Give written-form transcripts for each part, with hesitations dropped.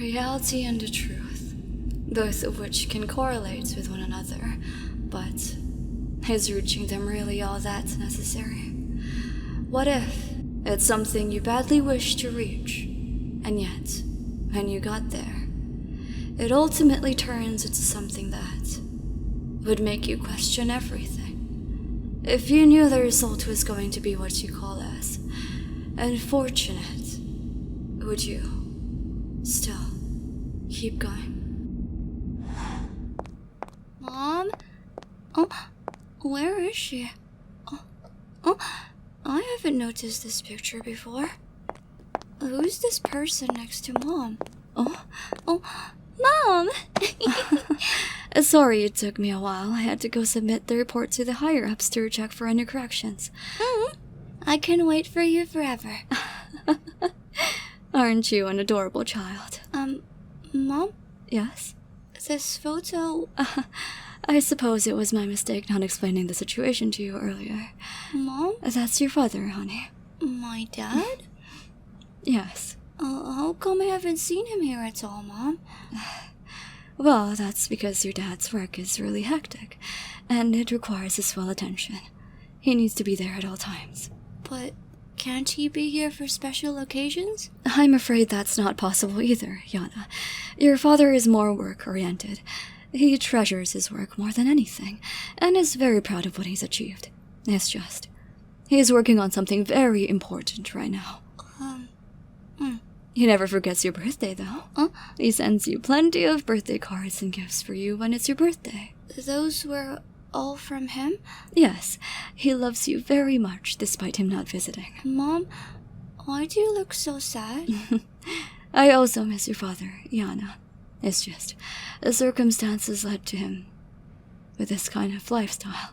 Reality and the truth, both of which can correlate with one another, but is reaching them really all that necessary? What if it's something you badly wish to reach, and yet, when you got there, it ultimately turns into something that would make you question everything? If you knew the result was going to be what you call as unfortunate, would you still keep going? Mom? Oh, where is she? Oh, I haven't noticed this picture before. Who's this person next to Mom? Oh, Mom! Sorry it took me a while. I had to go submit the report to the higher-ups to check for any corrections. I can wait for you forever. Aren't you an adorable child? Mom? Yes? This photo... I suppose it was my mistake not explaining the situation to you earlier. Mom? That's your father, honey. My dad? Yes. How come I haven't seen him here at all, Mom? Well, that's because your dad's work is really hectic, and it requires his full attention. He needs to be there at all times. But can't he be here for special occasions? I'm afraid that's not possible either, Ulyanna. Your father is more work-oriented. He treasures his work more than anything, and is very proud of what he's achieved. It's just, he's working on something very important right now. He never forgets your birthday, though. He sends you plenty of birthday cards and gifts for you when it's your birthday. Those were all from him? Yes. He loves you very much, despite him not visiting. Mom, why do you look so sad? I also miss your father, Ulyanna. It's just, the circumstances led to him with this kind of lifestyle.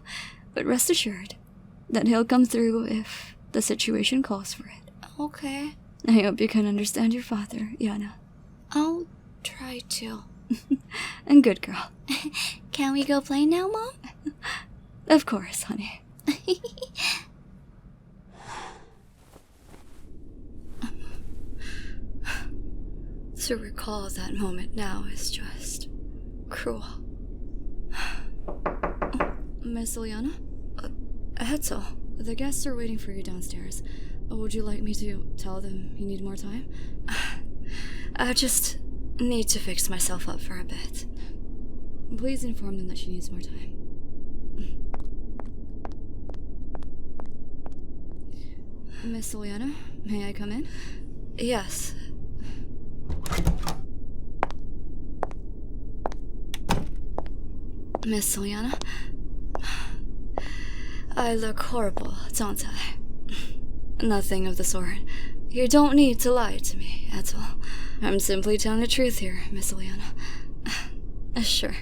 But rest assured that he'll come through if the situation calls for it. Okay. I hope you can understand your father, Ulyanna. I'll try to. And good girl. Can we go play now, Mom? Of course, honey. To recall that moment now is just cruel. Miss Ulyanna? Hetzel, the guests are waiting for you downstairs. Would you like me to tell them you need more time? I just need to fix myself up for a bit. Please inform them that she needs more time. Miss Ulyanna, may I come in? Yes. Miss Ulyanna? I look horrible, don't I? Nothing of the sort. You don't need to lie to me at all. I'm simply telling the truth here, Miss Ulyanna. Sure.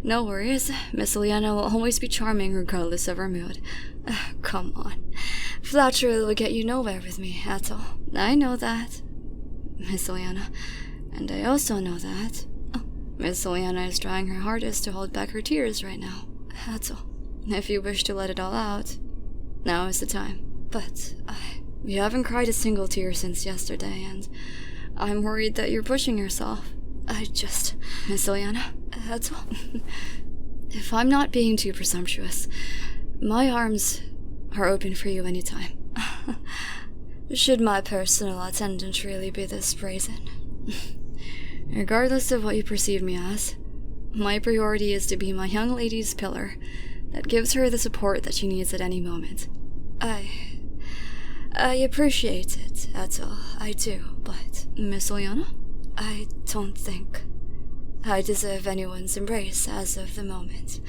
No worries. Miss Ulyanna will always be charming regardless of her mood. Come on. Flattery will get you nowhere with me at all. I know that, Miss Ulyanna. And I also know that Miss Ulyanna is trying her hardest to hold back her tears right now. That's all. If you wish to let it all out, now is the time. But you haven't cried a single tear since yesterday, and I'm worried that you're pushing yourself. Miss Ulyanna, that's all. If I'm not being too presumptuous, my arms are open for you anytime. Should my personal attendant really be this brazen? Regardless of what you perceive me as, my priority is to be my young lady's pillar that gives her the support that she needs at any moment. I appreciate it, that's all. I do, but Miss Ulyanna, I don't think I deserve anyone's embrace as of the moment.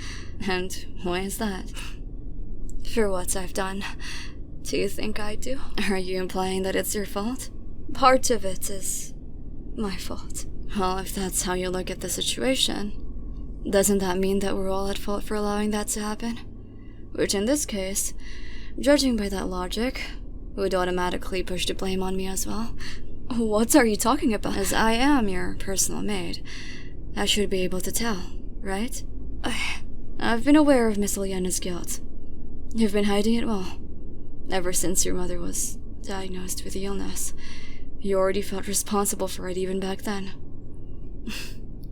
And why is that? For what I've done. Do you think I do? Are you implying that it's your fault? Part of it is my fault. Well, if that's how you look at the situation, doesn't that mean that we're all at fault for allowing that to happen? Which in this case, judging by that logic, would automatically push the blame on me as well. What are you talking about? As I am your personal maid, I should be able to tell, right? I've been aware of Miss Ulyanna's guilt. You've been hiding it well. Ever since your mother was diagnosed with the illness, You already felt responsible for it even back then.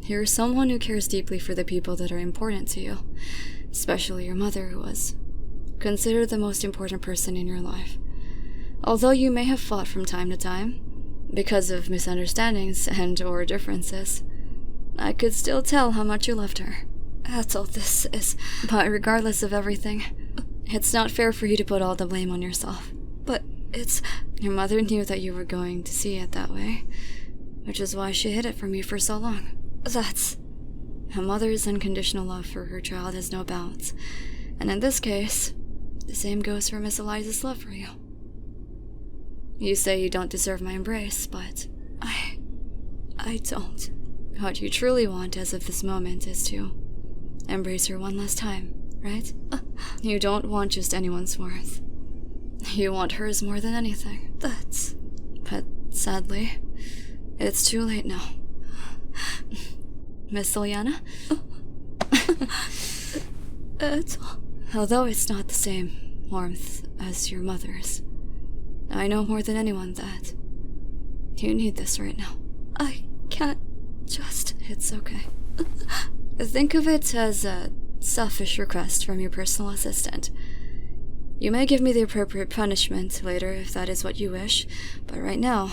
You're someone who cares deeply for the people that are important to you, especially your mother, who was considered the most important person in your life. Although you may have fought from time to time, because of misunderstandings and/or differences, I could still tell how much you loved her. That's all this is. But regardless of everything, it's not fair for you to put all the blame on yourself. But it's... Your mother knew that you were going to see it that way, which is why she hid it from you for so long. That's... A mother's unconditional love for her child has no bounds. And in this case, the same goes for Miss Eliza's love for you. You say you don't deserve my embrace, but I don't. What you truly want as of this moment is to embrace her one last time, right? You don't want just anyone's warmth. You want hers more than anything. But sadly, it's too late now. Miss Ulyanna? Although it's not the same warmth as your mother's, I know more than anyone that you need this right now. I can't just... It's okay. Think of it as a selfish request from your personal assistant. You may give me the appropriate punishment later if that is what you wish, but right now,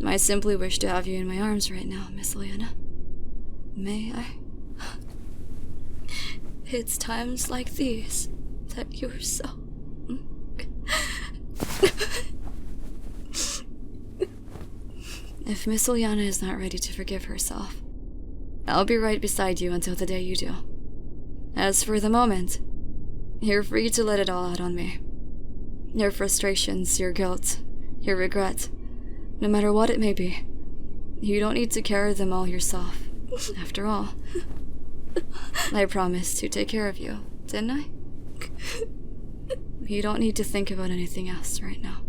I simply wish to have you in my arms right now, Miss Ulyanna. May I? It's times like these that you're so... If Miss Ulyanna is not ready to forgive herself, I'll be right beside you until the day you do. As for the moment, you're free to let it all out on me. Your frustrations, your guilt, your regret, no matter what it may be. You don't need to carry them all yourself. After all, I promised to take care of you, didn't I? You don't need to think about anything else right now.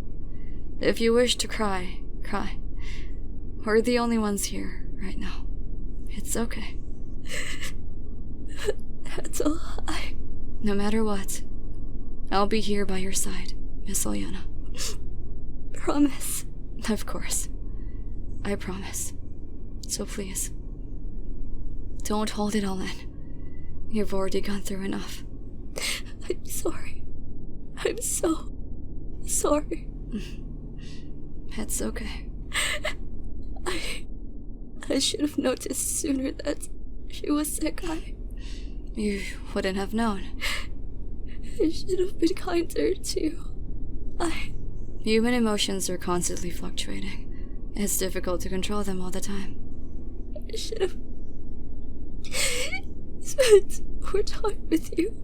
If you wish to cry, cry. We're the only ones here right now. It's okay. That's a lie. No matter what, I'll be here by your side, Miss Ulyanna. Promise? Of course. I promise. So please, don't hold it all in. You've already gone through enough. I'm sorry. I'm so sorry. It's okay. I should have noticed sooner that she was sick. You wouldn't have known. I should have been kinder too. Human emotions are constantly fluctuating. It's difficult to control them all the time. I should have spent more time with you.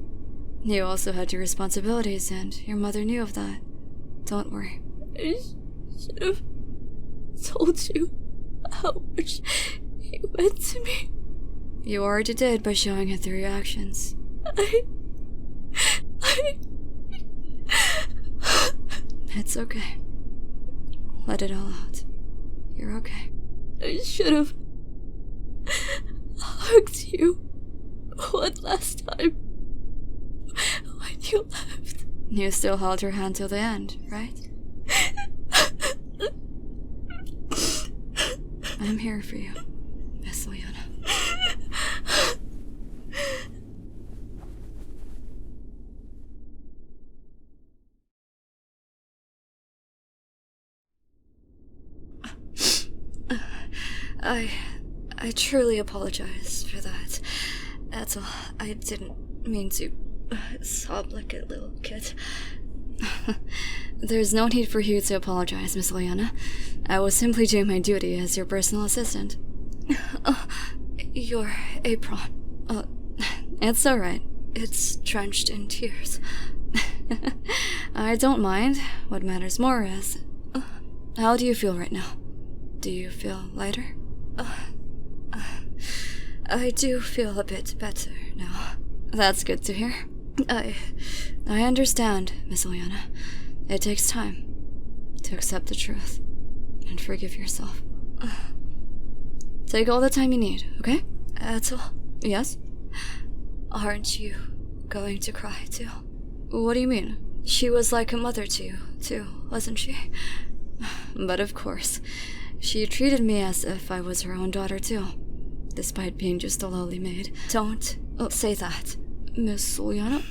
You also had your responsibilities, and your mother knew of that. Don't worry. I should have told you how much you meant to me. You already did by showing it through your actions. It's okay. Let it all out. You're okay. I should have hugged you one last time when you left. You still held her hand till the end, right? I'm here for you, Miss Ulyanna. I truly apologize for that. That's all. I didn't mean to sob like a little kid. There's no need for you to apologize, Miss Ulyanna. I was simply doing my duty as your personal assistant. Your apron. It's alright. It's drenched in tears. I don't mind. What matters more is... how do you feel right now? Do you feel lighter? I do feel a bit better now. That's good to hear. I understand, Miss Ulyanna. It takes time to accept the truth and forgive yourself. Take all the time you need, okay? That's all. Yes? Aren't you going to cry too? What do you mean? She was like a mother to you, too, wasn't she? But of course, she treated me as if I was her own daughter too, despite being just a lowly maid. Don't say that, Miss Ulyanna.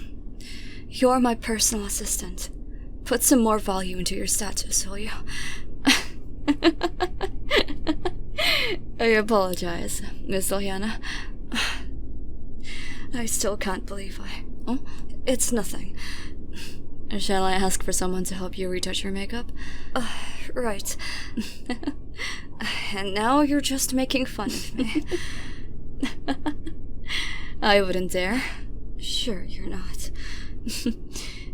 You're my personal assistant. Put some more value into your status, will you? I apologize, Miss Ulyanna. I still can't believe Oh, it's nothing. Shall I ask for someone to help you retouch your makeup? Right. And now you're just making fun of me. I wouldn't dare. Sure, you're not.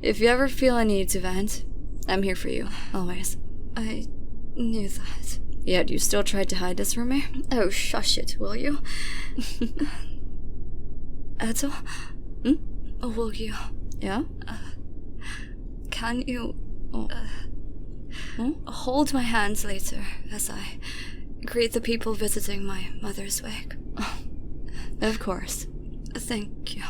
If you ever feel a need to vent, I'm here for you, always. I knew that. Yet you still tried to hide this from me? Oh, shush it, will you? Ethel? Will you? Yeah? Can you... hold my hands later as I greet the people visiting my mother's wake? Of course. Thank you.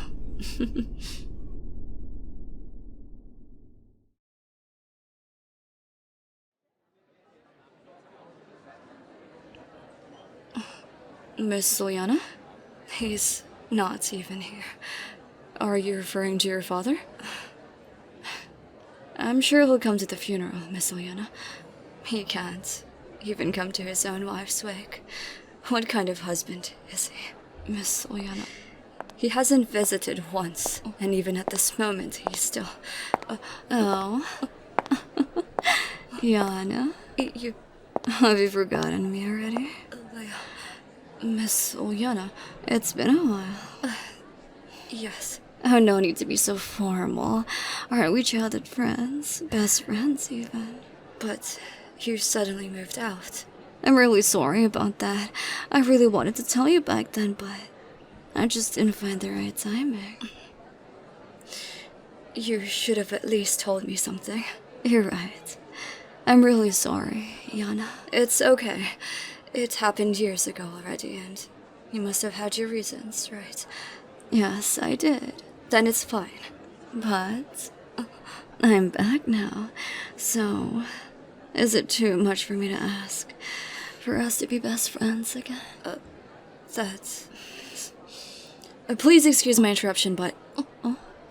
Miss Ulyanna? He's not even here. Are you referring to your father? I'm sure he'll come to the funeral, Miss Ulyanna. He can't even come to his own wife's wake. What kind of husband is he, Miss Ulyanna? He hasn't visited once, and even at this moment, he's still... Oh. Yana, have you forgotten me already? Miss Ulyanna, it's been a while. Yes. Oh, no need to be so formal. Aren't we childhood friends? Best friends, even. But you suddenly moved out. I'm really sorry about that. I really wanted to tell you back then, but I just didn't find the right timing. You should have at least told me something. You're right. I'm really sorry, Yana. It's okay. It happened years ago already, and you must have had your reasons, right? Yes, I did. Then it's fine. But I'm back now, so is it too much for me to ask for us to be best friends again? Please excuse my interruption, but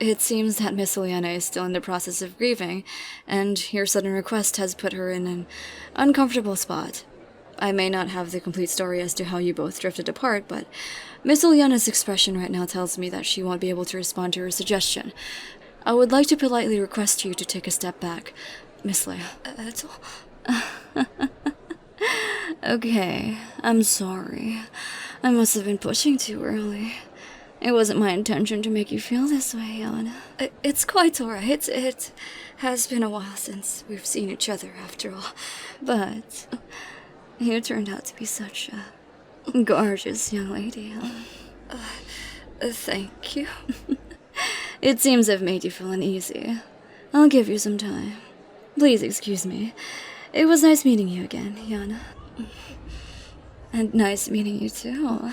it seems that Miss Ulyanna is still in the process of grieving, and your sudden request has put her in an uncomfortable spot. I may not have the complete story as to how you both drifted apart, but Miss Ulyanna's expression right now tells me that she won't be able to respond to her suggestion. I would like to politely request you to take a step back, Miss Leia. Ethel? Okay, I'm sorry. I must have been pushing too early. It wasn't my intention to make you feel this way, Yana. It's quite alright. It has been a while since we've seen each other, after all. But you turned out to be such a gorgeous young lady. Thank you. It seems I've made you feel uneasy. I'll give you some time. Please excuse me. It was nice meeting you again, Yana. And nice meeting you too,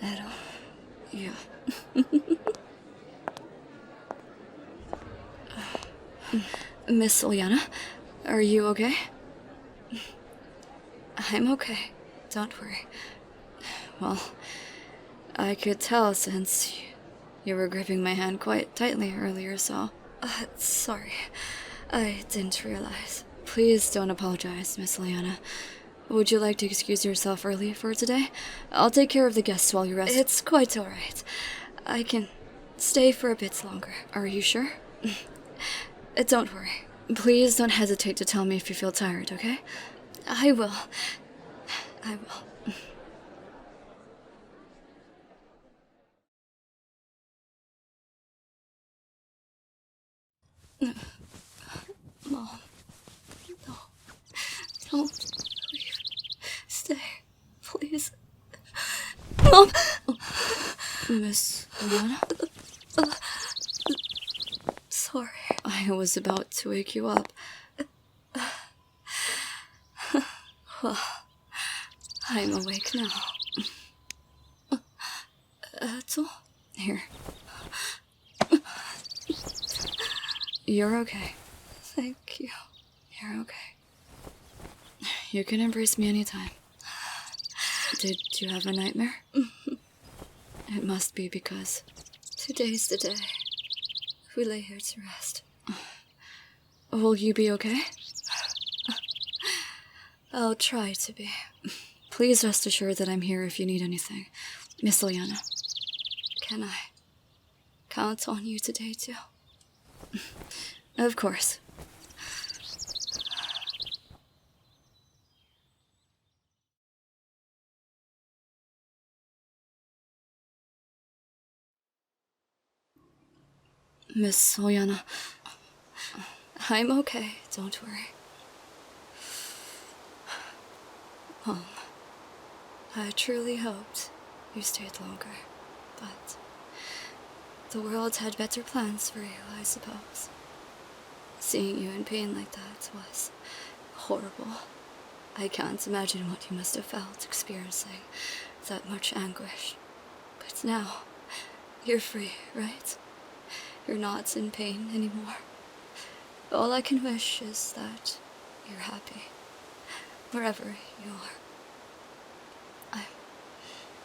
Edo. Yeah. Miss Ulyanna, are you okay? I'm okay. Don't worry. Well, I could tell since you were gripping my hand quite tightly earlier, so... sorry. I didn't realize. Please don't apologize, Miss Ulyanna. Would you like to excuse yourself early for today? I'll take care of the guests while you rest. It's quite alright. I can stay for a bit longer. Are you sure? Don't worry. Please don't hesitate to tell me if you feel tired, okay? I will. I will. Mom. No. Don't leave. Stay. Please. Mom! Miss Ulyanna? Sorry. I was about to wake you up. Well, I'm awake now. Ethel? Here. You're okay. Thank you. You're okay. You can embrace me anytime. Did you have a nightmare? It must be because today's the day we lay here to rest. Will you be okay? I'll try to be. Please rest assured that I'm here if you need anything, Miss Ulyanna. Can I count on you today, too? Of course. Miss Ulyanna. I'm okay, don't worry. I truly hoped you stayed longer, but the world had better plans for you, I suppose. Seeing you in pain like that was horrible. I can't imagine what you must have felt experiencing that much anguish. But now, you're free, right? You're not in pain anymore. All I can wish is that you're happy, wherever you are. I'm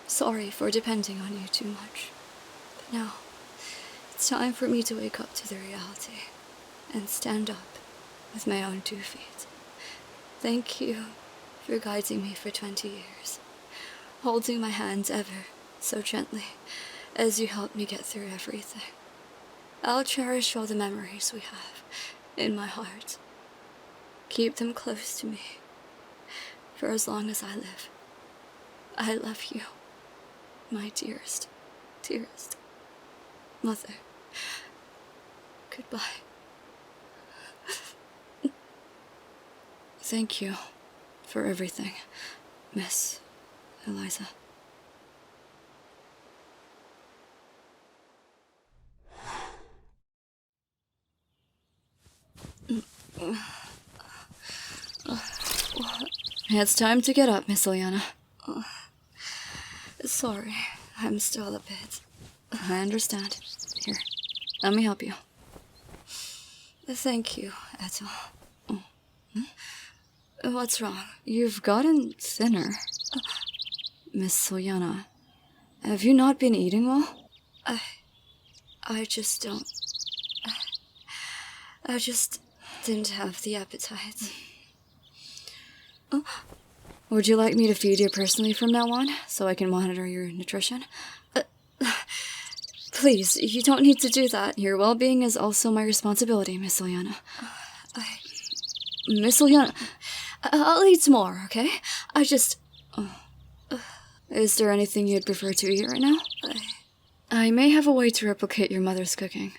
sorry for depending on you too much, but now it's time for me to wake up to the reality and stand up with my own 2 feet. Thank you for guiding me for 20 years, holding my hand ever so gently as you helped me get through everything. I'll cherish all the memories we have in my heart. Keep them close to me for as long as I live. I love you, my dearest, dearest mother. Goodbye. Thank you for everything, Miss Eliza. It's time to get up, Miss Ulyanna. Sorry, I'm still a bit. I understand. Here, let me help you. Thank you, Ethel. What's wrong? You've gotten thinner. Miss Ulyanna, have you not been eating well? I just don't. I just didn't have the appetite. Would you like me to feed you personally from now on, so I can monitor your nutrition? Please, you don't need to do that. Your well-being is also my responsibility, Miss Ulyanna. Miss Ulyanna, I'll eat more, okay? I just... Is there anything you'd prefer to eat right now? I may have a way to replicate your mother's cooking.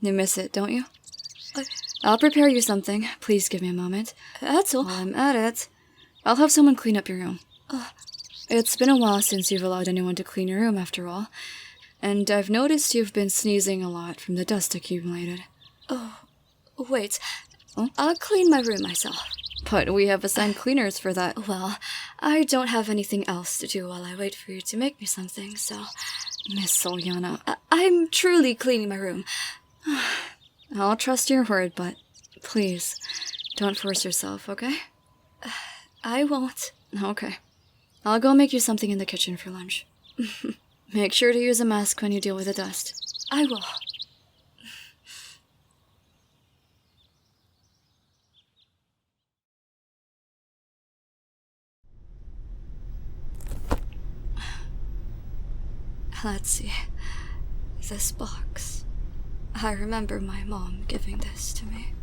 You miss it, don't you? I'll prepare you something. Please give me a moment. That's all. While I'm at it, I'll have someone clean up your room. It's been a while since you've allowed anyone to clean your room, after all. And I've noticed you've been sneezing a lot from the dust accumulated. Oh, wait. I'll clean my room myself. But we have assigned cleaners for that. Well, I don't have anything else to do while I wait for you to make me something, so... Miss Ulyanna, I'm truly cleaning my room. I'll trust your word, but please, don't force yourself, okay? I won't. Okay. I'll go make you something in the kitchen for lunch. Make sure to use a mask when you deal with the dust. I will. Let's see. This box. I remember my mom giving this to me.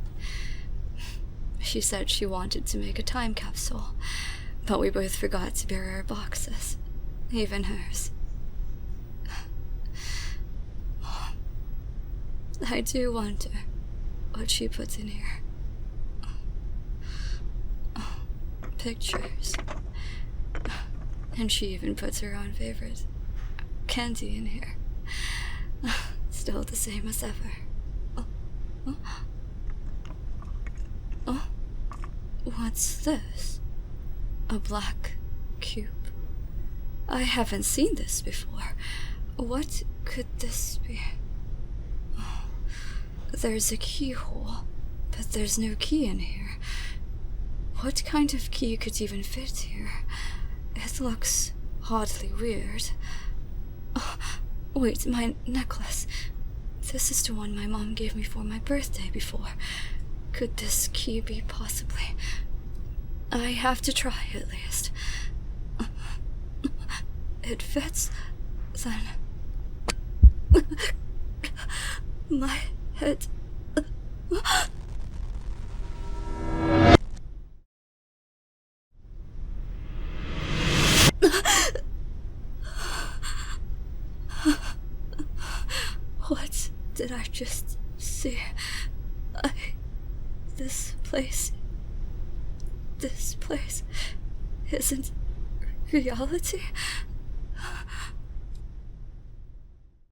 She said she wanted to make a time capsule, but we both forgot to bury our boxes, even hers. I do wonder what she put in here. Pictures. And she even puts her own favorite candy in here. Still the same as ever. What's this? A black cube. I haven't seen this before. What could this be? There's a keyhole, but there's no key in here. What kind of key could even fit here? It looks oddly weird. Oh, wait, my necklace. This is the one my mom gave me for my birthday before. Could this key be possibly? I have to try at least. It fits, then. My head. What did I just see? This place isn't reality.